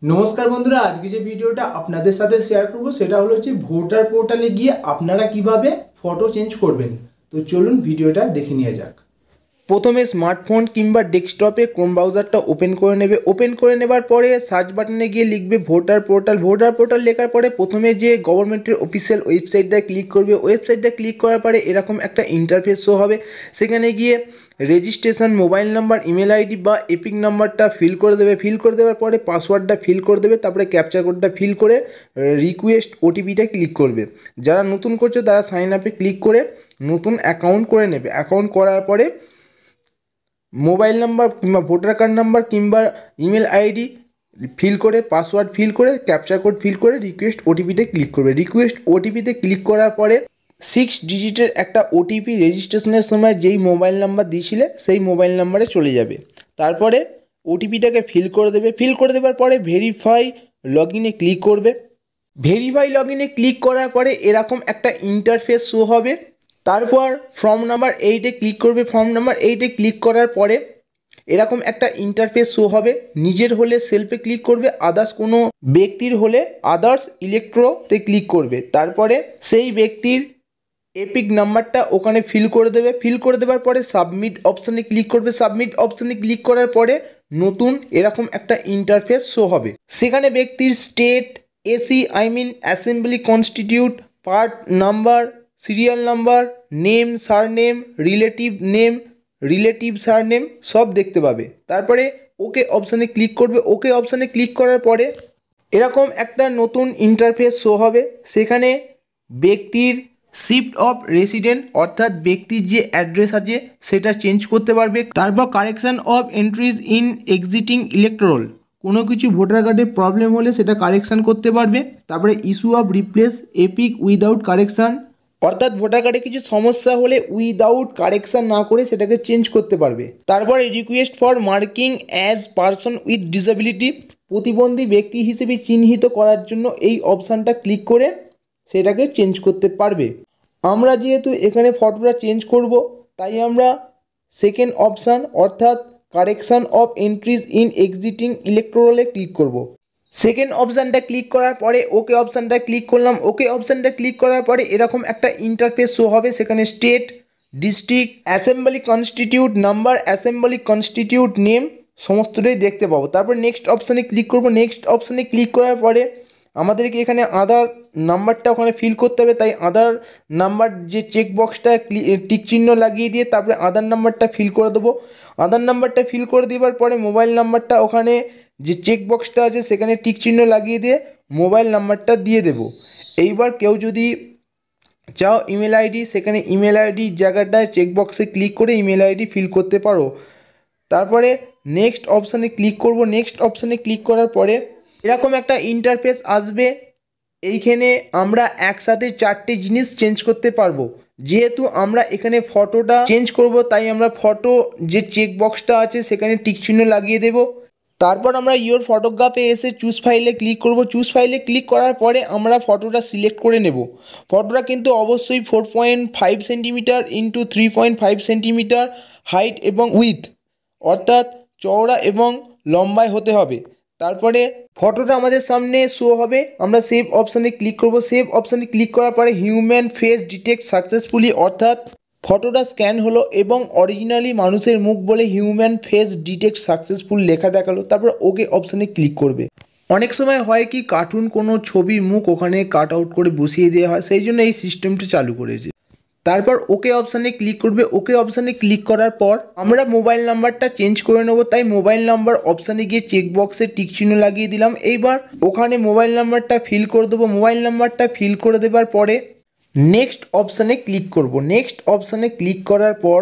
নমস্কার বন্ধুরা, আজকে যে ভিডিওটা আপনাদের সাথে শেয়ার করব সেটা হলো যে ভোটার পোর্টালে গিয়ে আপনারা কিভাবে ফটো চেঞ্জ করবেন। তো চলুন ভিডিওটা দেখে নেওয়া যাক। প্রথমে স্মার্টফোন কিংবা ডেস্কটপে ক্রোম ব্রাউজারটা ওপেন করে নেবে। ওপেন করে নেবার পরে সার্চ বাটনে গিয়ে লিখবে ভোটার পোর্টাল। ভোটার পোর্টাল লেখার পরে প্রথমে যে গভর্নমেন্টের অফিসিয়াল ওয়েবসাইটটা ক্লিক করবে। ওয়েবসাইটটা ক্লিক করার পরে এরকম একটা ইন্টারফেস শো হবে। সেখানে গিয়ে registration, mobile number, email ID বা এপিক নাম্বারটা ফিল করে দেবে। ফিল করে দেওয়ার পরে পাসওয়ার্ডটা ফিল করে দেবে। তারপরে ক্যাপচার কোডটা ফিল করে রিকোয়েস্ট ওটিপিটা ক্লিক করবে। যারা নতুন করছে তারা সাইন আপে ক্লিক করে নতুন অ্যাকাউন্ট করে নেবে। অ্যাকাউন্ট করার পরে মোবাইল নাম্বার কিংবা ভোটার কার্ড নাম্বার কিংবা ইমেল আইডি ফিল করে, পাসওয়ার্ড ফিল করে, ক্যাপচার কোড ফিল করে রিকোয়েস্ট ওটিপিতে ক্লিক করবে। রিকোয়েস্ট ওটিপিতে ক্লিক করার পরে 6 ডিজিটের একটা ওটিপি রেজিস্ট্রেশনের সময় যেই মোবাইল নাম্বার দিয়েছিলে সেই মোবাইল নাম্বারে চলে যাবে। তারপরে ওটিপিটাকে ফিল করে দেবে। ফিল করে দেওয়ার পরে ভেরিফাই লগ ইনে ক্লিক করবে। ভেরিফাই লগ ইনে ক্লিক করার পরে এরকম একটা ইন্টারফেস শো হবে। তারপর ফর্ম নাম্বার 8-এ ক্লিক করবে। ফর্ম নাম্বার 8-এ ক্লিক করার পরে এরকম একটা ইন্টারফেস শো হবে। নিজের হলে সেলফে ক্লিক করবে, আদার্স কোনো ব্যক্তির হলে আদার্স ইলেকট্রোতে ক্লিক করবে। তারপরে সেই ব্যক্তির এপিক নাম্বারটা ওখানে ফিল করে দেবে। ফিল করে দেওয়ার পরে সাবমিট অপশানে ক্লিক করবে। সাবমিট অপশানে ক্লিক করার পরে নতুন এরকম একটা ইন্টারফেস শো হবে। সেখানে ব্যক্তির state, AC assembly constitute, part number, serial number, name, surname, relative surname সব দেখতে পাবে। তারপরে ওকে অপশানে ক্লিক করবে। ওকে অপশানে ক্লিক করার পরে এরকম একটা নতুন ইন্টারফেস শো হবে। সেখানে ব্যক্তির শিফট অফ রেসিডেন্ট অর্থাৎ ব্যক্তির যে অ্যাড্রেস আছে সেটা চেঞ্জ করতে পারবে। তারপর correction of entries in exciting electoral, কোনো কিছু ভোটার কার্ডে প্রবলেম হলে সেটা কারেকশান করতে পারবে। তারপরে issue of replace epic without correction, অর্থাৎ ভোটার কার্ডে কিছু সমস্যা হলে উইদাউট কারেকশান না করে সেটাকে চেঞ্জ করতে পারবে। তারপরে request for marking as person with disability, প্রতিবন্ধী ব্যক্তি হিসেবে চিহ্নিত করার জন্য এই অপশানটা ক্লিক করে সেটাকে চেঞ্জ করতে পারবে। আমরা যেহেতু এখানে ফটোটা চেঞ্জ করব তাই আমরা সেকেন্ড অপশান অর্থাৎ correction of entries in existing ইলেকট্রোলে ক্লিক করব। সেকেন্ড অপশানটা ক্লিক করার পরে ওকে অপশানটা ক্লিক করলাম। ওকে অপশানটা ক্লিক করার পরে এরকম একটা ইন্টারফেস শো হবে। সেখানে state, district, assembly constitute number, assembly constitute name সমস্তটাই দেখতে পাবো। তারপর নেক্সট অপশানে ক্লিক করব। নেক্সট অপশানে ক্লিক করার পরে আমাদেরকে এখানে আধার নাম্বারটা ওখানে ফিল করতে হবে। তাই আধার নাম্বার যে চেকবক্সটা টিক চিহ্ন লাগিয়ে দিয়ে তারপরে আধার নাম্বারটা ফিল করে দেবো। আধার নাম্বারটা ফিল করে দেওয়ার পরে মোবাইল নাম্বারটা ওখানে যে চেকবক্সটা আছে সেখানে টিক চিহ্ন লাগিয়ে দিয়ে মোবাইল নাম্বারটা দিয়ে দেব। এইবার কেউ যদি চাও ইমেল আইডি, সেখানে ইমেল আইডি জায়গাটায় চেকবক্সে ক্লিক করে ইমেল আইডি ফিল করতে পারো। তারপরে নেক্সট অপশানে ক্লিক করব। নেক্সট অপশানে ক্লিক করার পরে এরকম একটা ইন্টারফেস আসবে। এইখানে আমরা একসাথে 4টে জিনিস চেঞ্জ করতে পারবো। যেহেতু আমরা এখানে ফটোটা চেঞ্জ করব তাই আমরা ফটো যে চেকবক্সটা আছে সেখানে টিক চিহ্ন লাগিয়ে দেব। তারপর আমরা ইওর ফটোগ্রাফে এসে চুজ ফাইলে ক্লিক করব। চুজ ফাইলে ক্লিক করার পরে আমরা ফটোটা সিলেক্ট করে নেব। ফটোটা কিন্তু অবশ্যই 4.5 সেন্টিমিটার ইন্টু 3.5 সেন্টিমিটার হাইট এবং উইথ অর্থাৎ চওড়া এবং লম্বায় হতে হবে। তারপরে ফটোটা আমাদের সামনে শো হবে। আমরা সেভ অপশানে ক্লিক করব। সেভ অপশানে ক্লিক করার পরে হিউম্যান ফেস ডিটেক্ট সাকসেসফুলি অর্থাৎ ফটোটা স্ক্যান হলো এবং অরিজিনালি মানুষের মুখ বলে হিউম্যান ফেস ডিটেক্ট সাকসেসফুল লেখা দেখালো। তারপর ওকে অপশানে ক্লিক করবে। অনেক সময় হয় কি কার্টুন কোনো ছবির মুখ ওখানে কাট আউট করে বসিয়ে দেওয়া হয়, সেই জন্য এই সিস্টেমটা চালু করেছে। তারপর ওকে অপশানে ক্লিক করবে। ওকে অপশানে ক্লিক করার পর আমরা মোবাইল নাম্বারটা চেঞ্জ করে নেব। তাই মোবাইল নাম্বার অপশানে গিয়ে চেকবক্সে টিক চিহ্ন লাগিয়ে দিলাম। এইবার ওখানে মোবাইল নাম্বারটা ফিল করে দেবো। মোবাইল নাম্বারটা ফিল করে দেওয়ার পরে নেক্সট অপশানে ক্লিক করব। নেক্সট অপশানে ক্লিক করার পর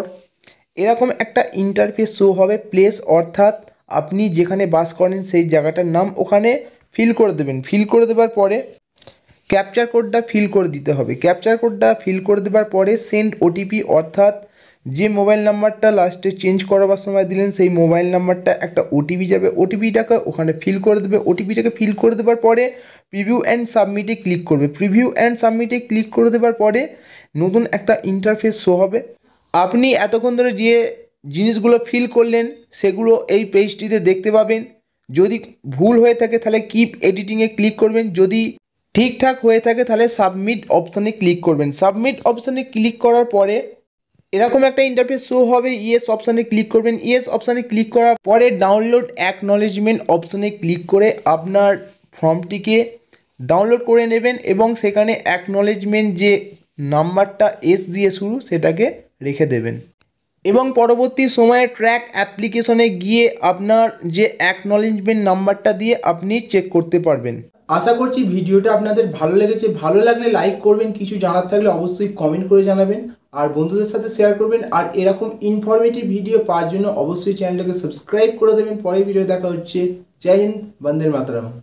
এরকম একটা ইন্টারফেস শো হবে। প্লেস অর্থাৎ আপনি যেখানে বাস করেন সেই জায়গাটার নাম ওখানে ফিল করে দেবেন। ফিল করে দেওয়ার পরে ক্যাপচার কোডটা ফিল করে দিতে হবে। ক্যাপচার কোডটা ফিল করে দেওয়ার পরে সেন্ড ওটিপি অর্থাৎ যে মোবাইল নাম্বারটা লাস্টে চেঞ্জ করাবার সময় দিলেন সেই মোবাইল নাম্বারটা একটা ওটিপি যাবে। ওটিপিটাকে ওখানে ফিল করে দেবে। ওটিপিটাকে ফিল করে দেওয়ার পরে প্রিভিউ অ্যান্ড সাবমিটে ক্লিক করবে। প্রিভিউ অ্যান্ড সাবমিটে ক্লিক করে দেওয়ার পরে নতুন একটা ইন্টারফেস শো হবে। আপনি এতক্ষণ ধরে যে জিনিসগুলো ফিল করলেন সেগুলো এই পেজটিতে দেখতে পাবেন। যদি ভুল হয়ে থাকে তাহলে কিপ এডিটিংয়ে ক্লিক করবেন, যদি ঠিকঠাক হয়ে থাকে তাহলে সাবমিট অপশানে ক্লিক করবেন। সাবমিট অপশানে ক্লিক করার পরে এরকম একটা ইন্টারফেস শো হবে। ইয়েস অপশানে ক্লিক করবেন। ইয়েস অপশানে ক্লিক করার পরে ডাউনলোড অ্যাকনলেজমেন্ট অপশানে ক্লিক করে আপনার ফর্মটিকে ডাউনলোড করে নেবেন এবং সেখানে অ্যাকনলেজমেন্ট যে নাম্বারটা এস দিয়ে শুরু সেটাকে রেখে দেবেন এবং পরবর্তী সময়ে ট্র্যাক অ্যাপ্লিকেশনে গিয়ে আপনার যে অ্যাকনলেজমেন্ট নাম্বারটা দিয়ে আপনি চেক করতে পারবেন। আশা করছি ভিডিওটা আপনাদের ভালো লেগেছে। ভালো লাগলে লাইক করবেন, কিছু জানার থাকলে অবশ্যই কমেন্ট করে জানাবেন আর বন্ধুদের সাথে শেয়ার করবেন। আর এরকম ইনফরমেটিভ ভিডিও পাওয়ার জন্য অবশ্যই চ্যানেলটাকে সাবস্ক্রাইব করে দেবেন। পরের ভিডিও দেখা হচ্ছে। জয় হিন্দ, বন্দে মাতরম।